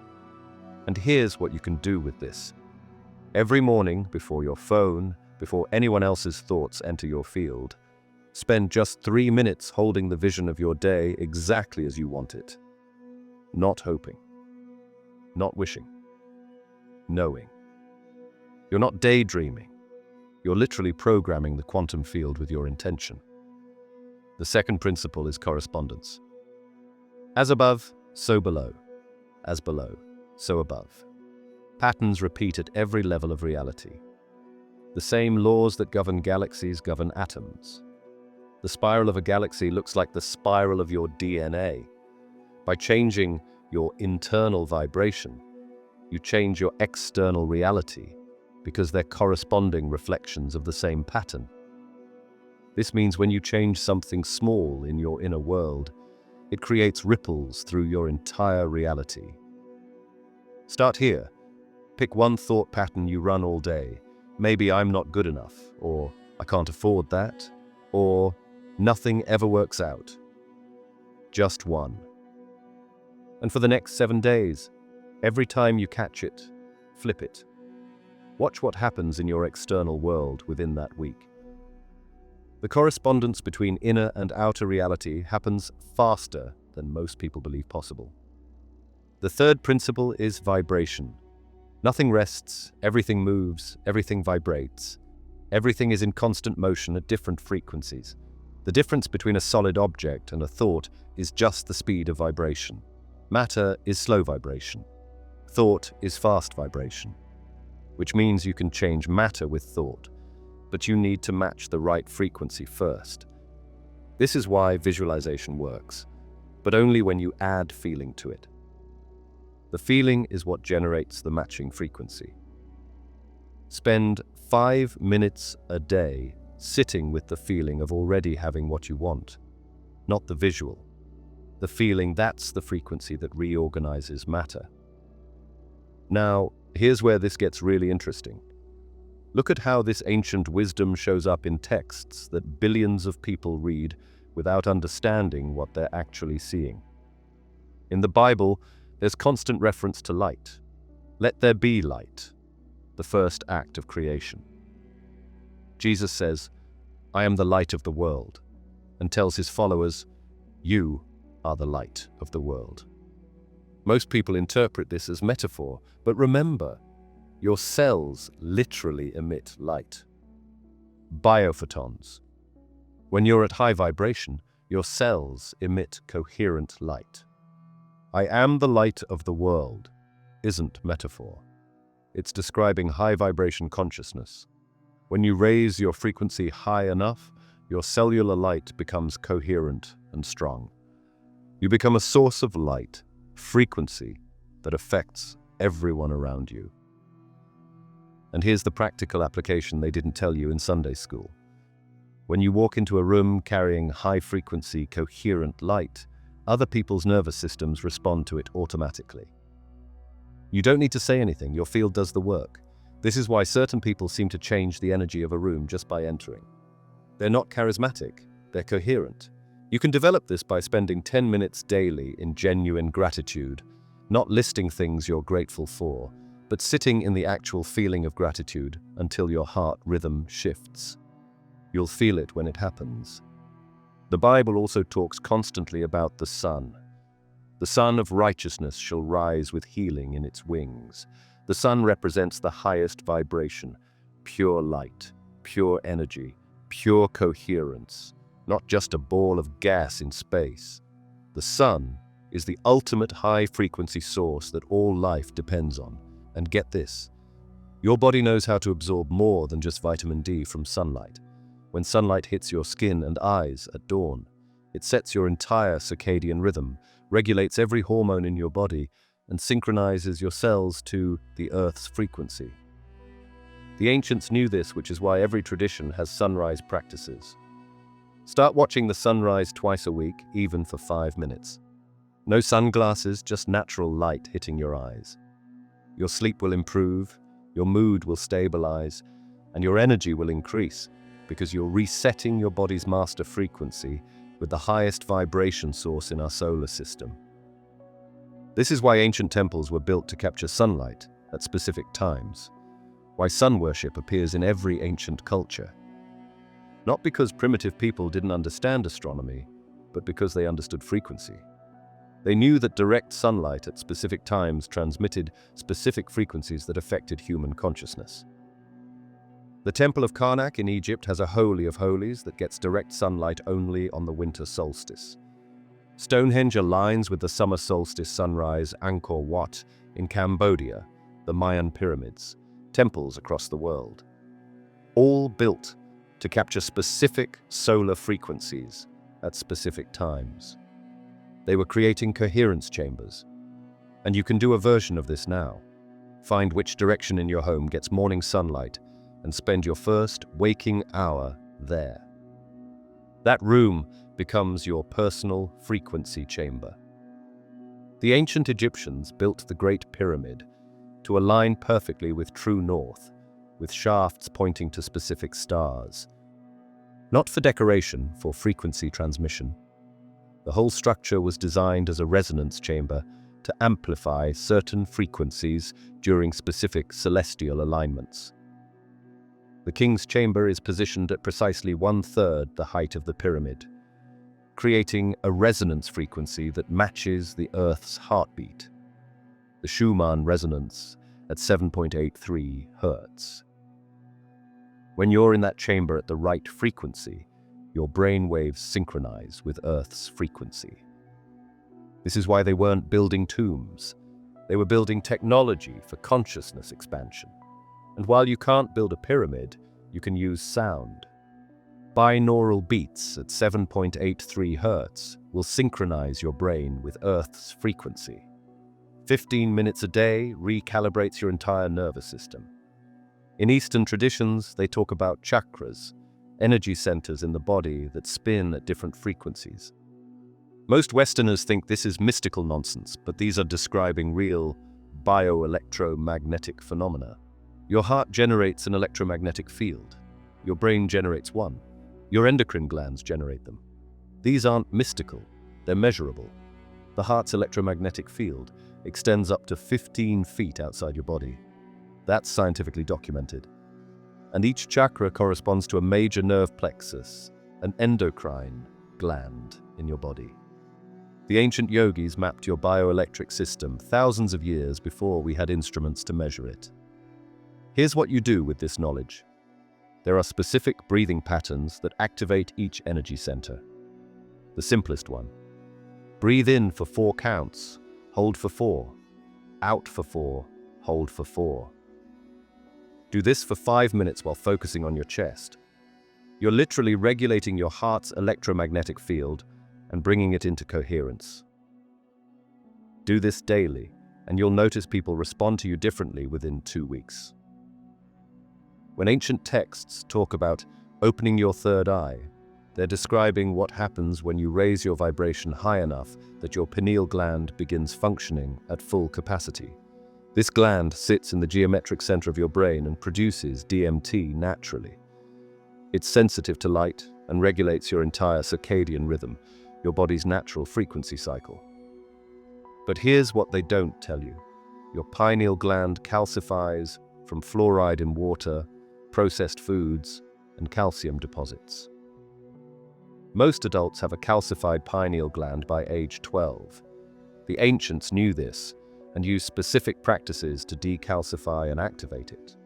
And here's what you can do with this. Every morning, before your phone, before anyone else's thoughts enter your field, spend just 3 minutes holding the vision of your day exactly as you want it. Not hoping. Not wishing. Knowing. You're not daydreaming. You're literally programming the quantum field with your intention. The second principle is correspondence. As above, so below. As below, so above. Patterns repeat at every level of reality. The same laws that govern galaxies govern atoms. The spiral of a galaxy looks like the spiral of your DNA. By changing your internal vibration, you change your external reality because they're corresponding reflections of the same pattern. This means when you change something small in your inner world, it creates ripples through your entire reality. Start here. Pick one thought pattern you run all day. Maybe I'm not good enough, or I can't afford that, or nothing ever works out. Just one. And for the next 7 days, every time you catch it, flip it. Watch what happens in your external world within that week. The correspondence between inner and outer reality happens faster than most people believe possible. The third principle is vibration. Nothing rests, everything moves, everything vibrates. Everything is in constant motion at different frequencies. The difference between a solid object and a thought is just the speed of vibration. Matter is slow vibration. Thought is fast vibration, which means you can change matter with thought, but you need to match the right frequency first. This is why visualization works, but only when you add feeling to it. The feeling is what generates the matching frequency. Spend 5 minutes a day sitting with the feeling of already having what you want, not the visual. The feeling, that's the frequency that reorganizes matter. Now, here's where this gets really interesting. Look at how this ancient wisdom shows up in texts that billions of people read without understanding what they're actually seeing. In the Bible, there's constant reference to light. Let there be light, the first act of creation. Jesus says, "I am the light of the world," and tells his followers, "You are the light of the world." Most people interpret this as metaphor, but remember, your cells literally emit light. Biophotons. When you're at high vibration, your cells emit coherent light. "I am the light of the world" isn't metaphor. It's describing high vibration consciousness. When you raise your frequency high enough, your cellular light becomes coherent and strong. You become a source of light, frequency, that affects everyone around you. And here's the practical application they didn't tell you in Sunday school. When you walk into a room carrying high-frequency, coherent light, other people's nervous systems respond to it automatically. You don't need to say anything, your field does the work. This is why certain people seem to change the energy of a room just by entering. They're not charismatic, they're coherent. You can develop this by spending 10 minutes daily in genuine gratitude, not listing things you're grateful for, but sitting in the actual feeling of gratitude until your heart rhythm shifts. You'll feel it when it happens. The Bible also talks constantly about the sun. The sun of righteousness shall rise with healing in its wings. The sun represents the highest vibration, pure light, pure energy, pure coherence, not just a ball of gas in space. The sun is the ultimate high-frequency source that all life depends on. And get this, your body knows how to absorb more than just vitamin D from sunlight. When sunlight hits your skin and eyes at dawn, it sets your entire circadian rhythm, regulates every hormone in your body, and synchronizes your cells to the Earth's frequency. The ancients knew this, which is why every tradition has sunrise practices. Start watching the sunrise twice a week, even for 5 minutes. No sunglasses, just natural light hitting your eyes. Your sleep will improve, your mood will stabilize, and your energy will increase because you're resetting your body's master frequency with the highest vibration source in our solar system. This is why ancient temples were built to capture sunlight at specific times, why sun worship appears in every ancient culture. Not because primitive people didn't understand astronomy, but because they understood frequency. They knew that direct sunlight at specific times transmitted specific frequencies that affected human consciousness. The Temple of Karnak in Egypt has a Holy of Holies that gets direct sunlight only on the winter solstice. Stonehenge aligns with the summer solstice sunrise Angkor Wat in Cambodia, the Mayan pyramids, temples across the world. All built to capture specific solar frequencies at specific times. They were creating coherence chambers. And you can do a version of this now. Find which direction in your home gets morning sunlight and spend your first waking hour there. That room becomes your personal frequency chamber. The ancient Egyptians built the Great Pyramid to align perfectly with true north, with shafts pointing to specific stars. Not for decoration, for frequency transmission. The whole structure was designed as a resonance chamber to amplify certain frequencies during specific celestial alignments. The king's chamber is positioned at precisely 1/3 the height of the pyramid, creating a resonance frequency that matches the Earth's heartbeat, the Schumann resonance at 7.83 Hz. When you're in that chamber at the right frequency, your brain waves synchronize with Earth's frequency. This is why they weren't building tombs. They were building technology for consciousness expansion. And while you can't build a pyramid, you can use sound. Binaural beats at 7.83 Hz will synchronize your brain with Earth's frequency. 15 minutes a day recalibrates your entire nervous system. In Eastern traditions, they talk about chakras, energy centers in the body that spin at different frequencies. Most Westerners think this is mystical nonsense, but these are describing real bioelectromagnetic phenomena. Your heart generates an electromagnetic field. Your brain generates one. Your endocrine glands generate them. These aren't mystical, they're measurable. The heart's electromagnetic field extends up to 15 feet outside your body. That's scientifically documented. And each chakra corresponds to a major nerve plexus, an endocrine gland in your body. The ancient yogis mapped your bioelectric system thousands of years before we had instruments to measure it. Here's what you do with this knowledge. There are specific breathing patterns that activate each energy center. The simplest one. Breathe in for 4 counts, hold for 4, out for 4, hold for 4. Do this for 5 minutes while focusing on your chest. You're literally regulating your heart's electromagnetic field and bringing it into coherence. Do this daily, and you'll notice people respond to you differently within 2 weeks. When ancient texts talk about opening your third eye, they're describing what happens when you raise your vibration high enough that your pineal gland begins functioning at full capacity. This gland sits in the geometric center of your brain and produces DMT naturally. It's sensitive to light and regulates your entire circadian rhythm, your body's natural frequency cycle. But here's what they don't tell you. Your pineal gland calcifies from fluoride in water, processed foods, and calcium deposits. Most adults have a calcified pineal gland by age 12. The ancients knew this and used specific practices to decalcify and activate it.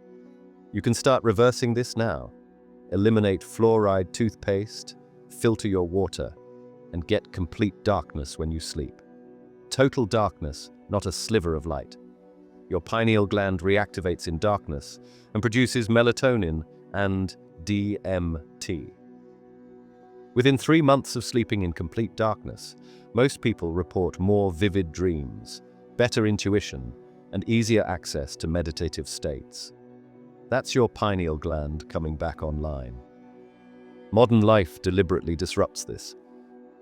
You can start reversing this now. Eliminate fluoride toothpaste, filter your water, and get complete darkness when you sleep. Total darkness, not a sliver of light. Your pineal gland reactivates in darkness and produces melatonin and DMT. Within 3 months of sleeping in complete darkness, most people report more vivid dreams, better intuition, and easier access to meditative states. That's your pineal gland coming back online. Modern life deliberately disrupts this.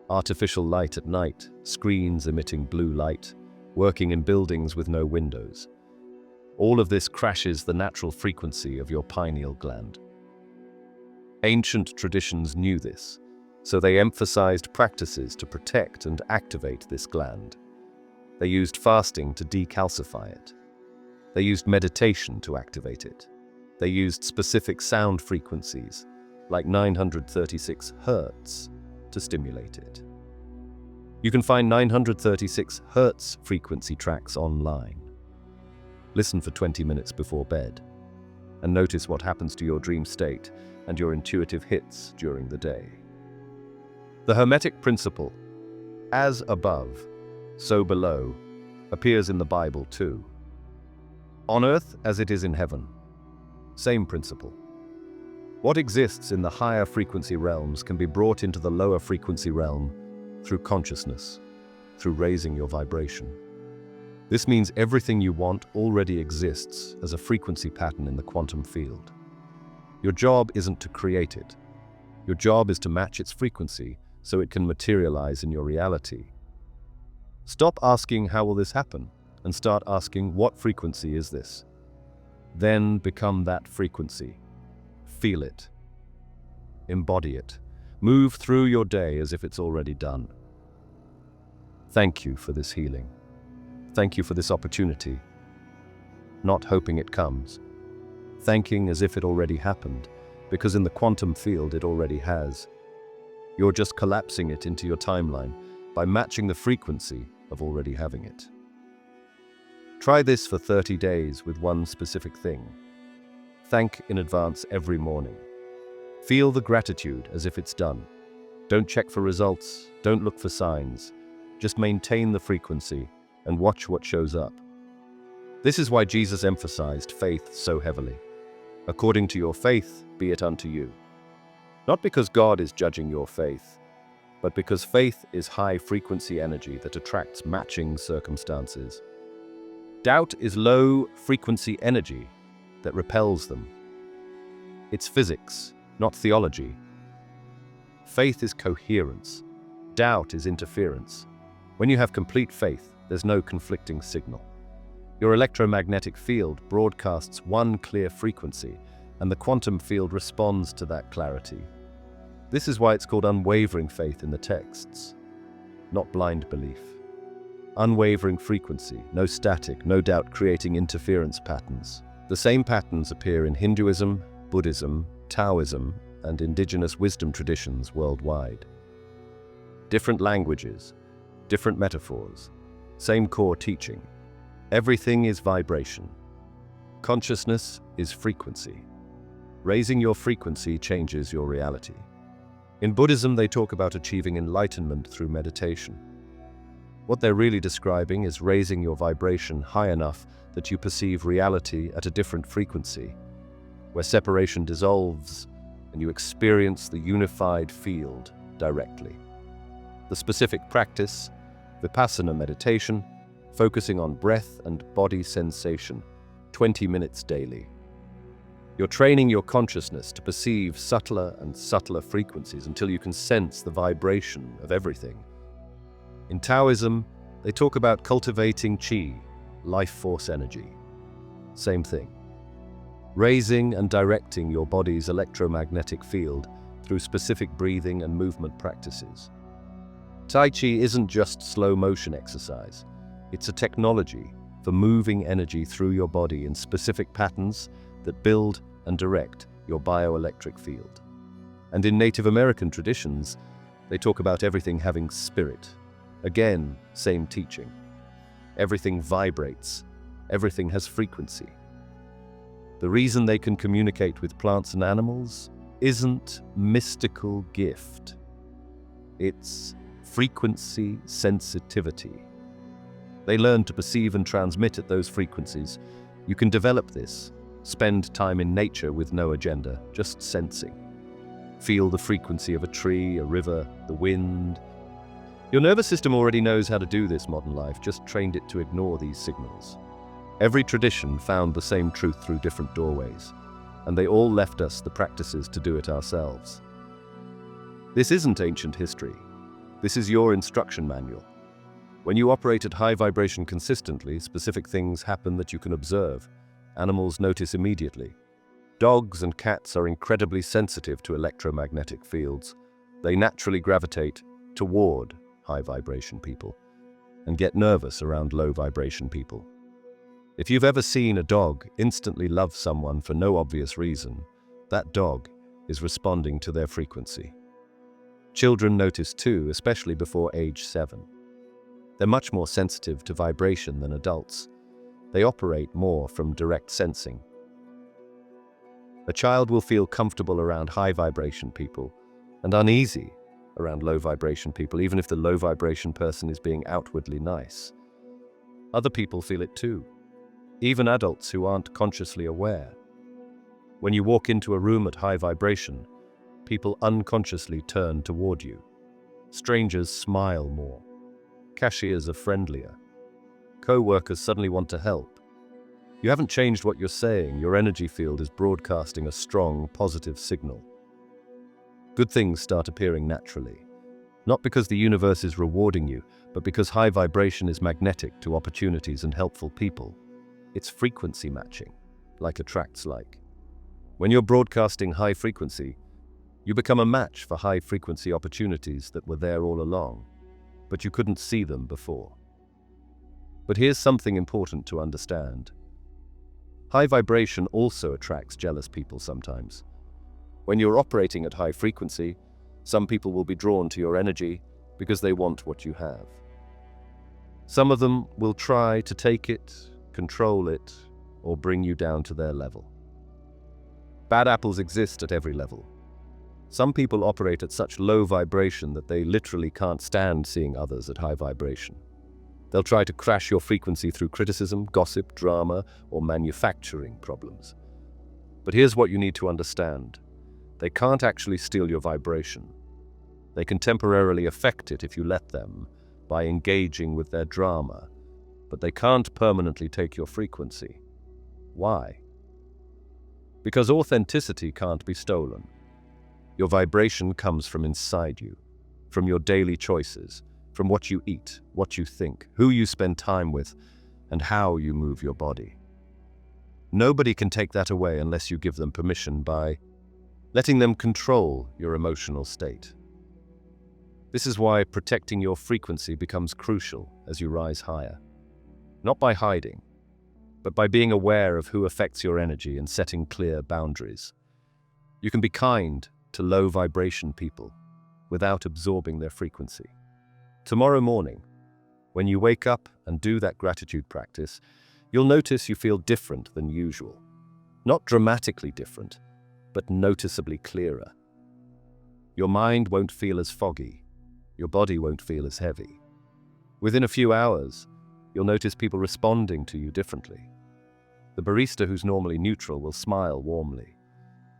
Artificial light at night, screens emitting blue light, working in buildings with no windows. All of this crashes the natural frequency of your pineal gland. Ancient traditions knew this, so they emphasized practices to protect and activate this gland. They used fasting to decalcify it. They used meditation to activate it. They used specific sound frequencies, like 936 Hz, to stimulate it. You can find 936 Hz frequency tracks online. Listen for 20 minutes before bed, and notice what happens to your dream state and your intuitive hits during the day. The Hermetic principle, as above, so below, appears in the Bible too. On earth as it is in heaven. Same principle. What exists in the higher frequency realms can be brought into the lower frequency realm through consciousness, through raising your vibration. This means everything you want already exists as a frequency pattern in the quantum field. Your job isn't to create it. Your job is to match its frequency so it can materialize in your reality. Stop asking, how will this happen? And start asking, what frequency is this? Then become that frequency. Feel it. Embody it. Move through your day as if it's already done. Thank you for this healing. Thank you for this opportunity. Not hoping it comes. Thanking as if it already happened, because in the quantum field it already has. You're just collapsing it into your timeline by matching the frequency of already having it. Try this for 30 days with one specific thing. Thank in advance every morning. Feel the gratitude as if it's done. Don't check for results, don't look for signs. Just maintain the frequency and watch what shows up. This is why Jesus emphasized faith so heavily. According to your faith, be it unto you. Not because God is judging your faith, but because faith is high-frequency energy that attracts matching circumstances. Doubt is low-frequency energy that repels them. It's physics, not theology. Faith is coherence. Doubt is interference. When you have complete faith, there's no conflicting signal. Your electromagnetic field broadcasts one clear frequency, and the quantum field responds to that clarity. This is why it's called unwavering faith in the texts, not blind belief. Unwavering frequency, no static, no doubt creating interference patterns. The same patterns appear in Hinduism, Buddhism, Taoism, and indigenous wisdom traditions worldwide. Different languages, different metaphors, same core teaching. Everything is vibration. Consciousness is frequency. Raising your frequency changes your reality. In Buddhism, they talk about achieving enlightenment through meditation. What they're really describing is raising your vibration high enough that you perceive reality at a different frequency, where separation dissolves and you experience the unified field directly. The specific practice, Vipassana meditation, focusing on breath and body sensation, 20 minutes daily. You're training your consciousness to perceive subtler and subtler frequencies until you can sense the vibration of everything. In Taoism, they talk about cultivating qi, life force energy. Same thing. Raising and directing your body's electromagnetic field through specific breathing and movement practices. Tai Chi isn't just slow motion exercise. It's a technology for moving energy through your body in specific patterns that build and direct your bioelectric field. And in Native American traditions, They talk about everything having spirit. Again, same teaching. Everything vibrates. Everything has frequency. The reason they can communicate with plants and animals isn't mystical gift. It's frequency sensitivity. They learn to perceive and transmit at those frequencies. You can develop this. Spend time in nature with no agenda, just sensing. Feel the frequency of a tree, a river, the wind. Your nervous system already knows how to do this. Modern life just trained it to ignore these signals. Every tradition found the same truth through different doorways, and they all left us the practices to do it ourselves. This isn't ancient history. This is your instruction manual. When you operate at high vibration consistently, specific things happen that you can observe. Animals notice immediately. Dogs and cats are incredibly sensitive to electromagnetic fields. They naturally gravitate toward high vibration people and get nervous around low vibration people. If you've ever seen a dog instantly love someone for no obvious reason, that dog is responding to their frequency. Children notice too, especially before age 7. They're much more sensitive to vibration than adults. They operate more from direct sensing. A child will feel comfortable around high vibration people and uneasy around low vibration people, even if the low vibration person is being outwardly nice. Other people feel it too, even adults who aren't consciously aware. When you walk into a room at high vibration, people unconsciously turn toward you. Strangers smile more. Cashiers are friendlier. Co-workers suddenly want to help. You haven't changed what you're saying. Your energy field is broadcasting a strong, positive signal. Good things start appearing naturally. Not because the universe is rewarding you, but because high vibration is magnetic to opportunities and helpful people. It's frequency matching, like attracts like. When you're broadcasting high frequency, you become a match for high frequency opportunities that were there all along, but you couldn't see them before. But here's something important to understand. High vibration also attracts jealous people sometimes. When you're operating at high frequency, some people will be drawn to your energy because they want what you have. Some of them will try to take it, control it, or bring you down to their level. Bad apples exist at every level. Some people operate at such low vibration that they literally can't stand seeing others at high vibration. They'll try to crash your frequency through criticism, gossip, drama, or manufacturing problems. But here's what you need to understand. They can't actually steal your vibration. They can temporarily affect it if you let them, by engaging with their drama, but they can't permanently take your frequency. Why? Because authenticity can't be stolen. Your vibration comes from inside you, from your daily choices, from what you eat, what you think, who you spend time with, and how you move your body. Nobody can take that away unless you give them permission by letting them control your emotional state. This is why protecting your frequency becomes crucial as you rise higher. Not by hiding, but by being aware of who affects your energy and setting clear boundaries. You can be kind to low vibration people without absorbing their frequency. Tomorrow morning, when you wake up and do that gratitude practice, you'll notice you feel different than usual. Not dramatically different, but noticeably clearer. Your mind won't feel as foggy. Your body won't feel as heavy. Within a few hours, you'll notice people responding to you differently. The barista who's normally neutral will smile warmly.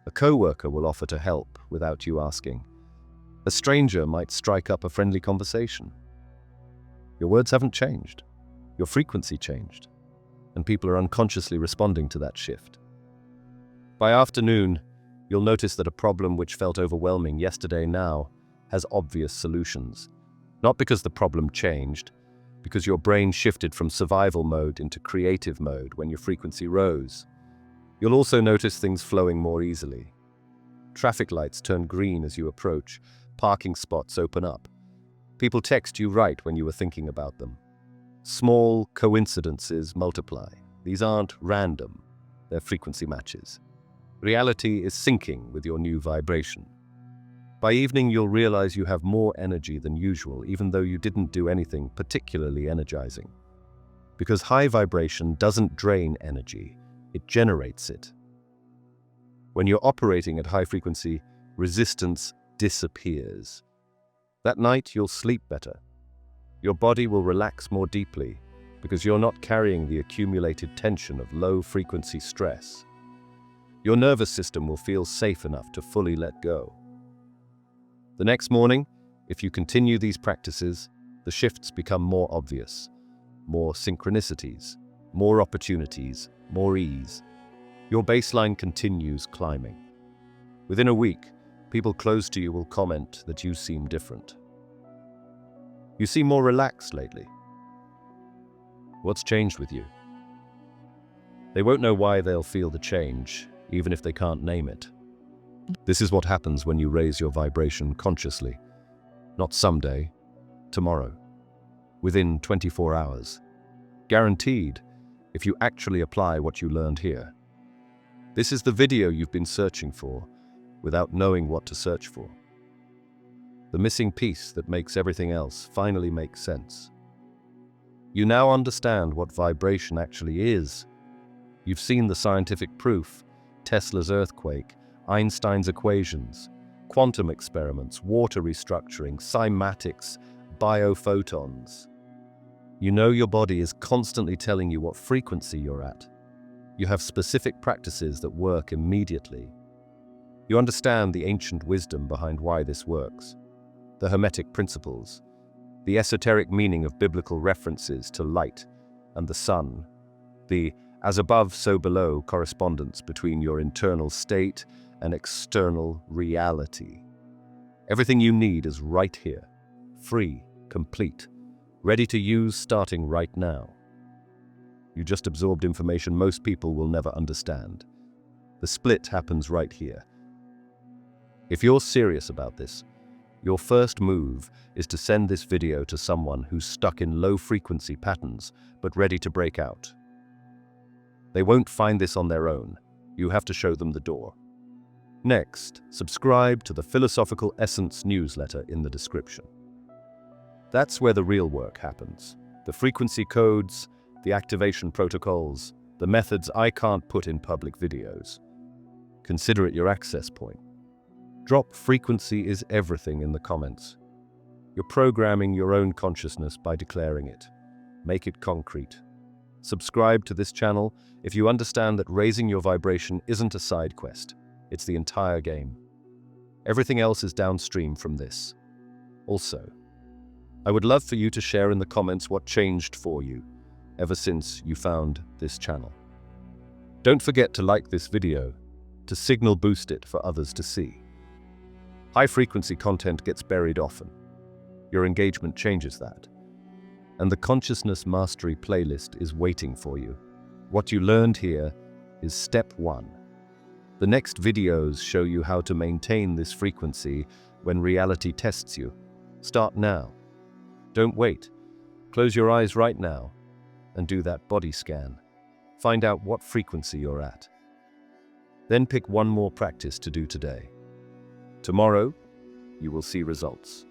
A co-worker will offer to help without you asking. A stranger might strike up a friendly conversation. Your words haven't changed. Your frequency changed. And people are unconsciously responding to that shift. By afternoon, you'll notice that a problem which felt overwhelming yesterday now has obvious solutions. Not because the problem changed, because your brain shifted from survival mode into creative mode when your frequency rose. You'll also notice things flowing more easily. Traffic lights turn green as you approach. Parking spots open up. People text you right when you were thinking about them. Small coincidences multiply. These aren't random. They're frequency matches. Reality is syncing with your new vibration. By evening, you'll realize you have more energy than usual, even though you didn't do anything particularly energizing. Because high vibration doesn't drain energy, it generates it. When you're operating at high frequency, resistance disappears. That night, you'll sleep better. Your body will relax more deeply because you're not carrying the accumulated tension of low-frequency stress. Your nervous system will feel safe enough to fully let go. The next morning, if you continue these practices, the shifts become more obvious. More synchronicities, more opportunities, more ease. Your baseline continues climbing. Within a week, people close to you will comment that you seem different. You seem more relaxed lately. What's changed with you? They won't know why they'll feel the change, even if they can't name it. This is what happens when you raise your vibration consciously. Not someday, tomorrow. Within 24 hours. Guaranteed, if you actually apply what you learned here. This is the video you've been searching for, without knowing what to search for. The missing piece that makes everything else finally make sense. You now understand what vibration actually is. You've seen the scientific proof, Tesla's earthquake, Einstein's equations, quantum experiments, water restructuring, cymatics, biophotons. You know your body is constantly telling you what frequency you're at. You have specific practices that work immediately. You understand the ancient wisdom behind why this works, the Hermetic principles, the esoteric meaning of biblical references to light and the sun, the as above, so below correspondence between your internal state and external reality. Everything you need is right here, free, complete, ready to use starting right now. You just absorbed information most people will never understand. The split happens right here. If you're serious about this, your first move is to send this video to someone who's stuck in low-frequency patterns but ready to break out. They won't find this on their own. You have to show them the door. Next, subscribe to the Philosophical Essence newsletter in the description. That's where the real work happens. The frequency codes, the activation protocols, the methods I can't put in public videos. Consider it your access point. Drop frequency is everything in the comments. You're programming your own consciousness by declaring it. Make it concrete. Subscribe to this channel if you understand that raising your vibration isn't a side quest. It's the entire game. Everything else is downstream from this. Also, I would love for you to share in the comments what changed for you ever since you found this channel. Don't forget to like this video to signal boost it for others to see. High-frequency content gets buried often. Your engagement changes that. And the Consciousness Mastery playlist is waiting for you. What you learned here is step 1. The next videos show you how to maintain this frequency when reality tests you. Start now. Don't wait. Close your eyes right now and do that body scan. Find out what frequency you're at. Then pick one more practice to do today. Tomorrow, you will see results.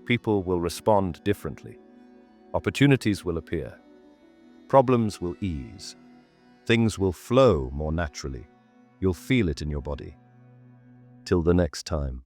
People will respond differently. Opportunities will appear. Problems will ease. Things will flow more naturally. You'll feel it in your body. Till the next time.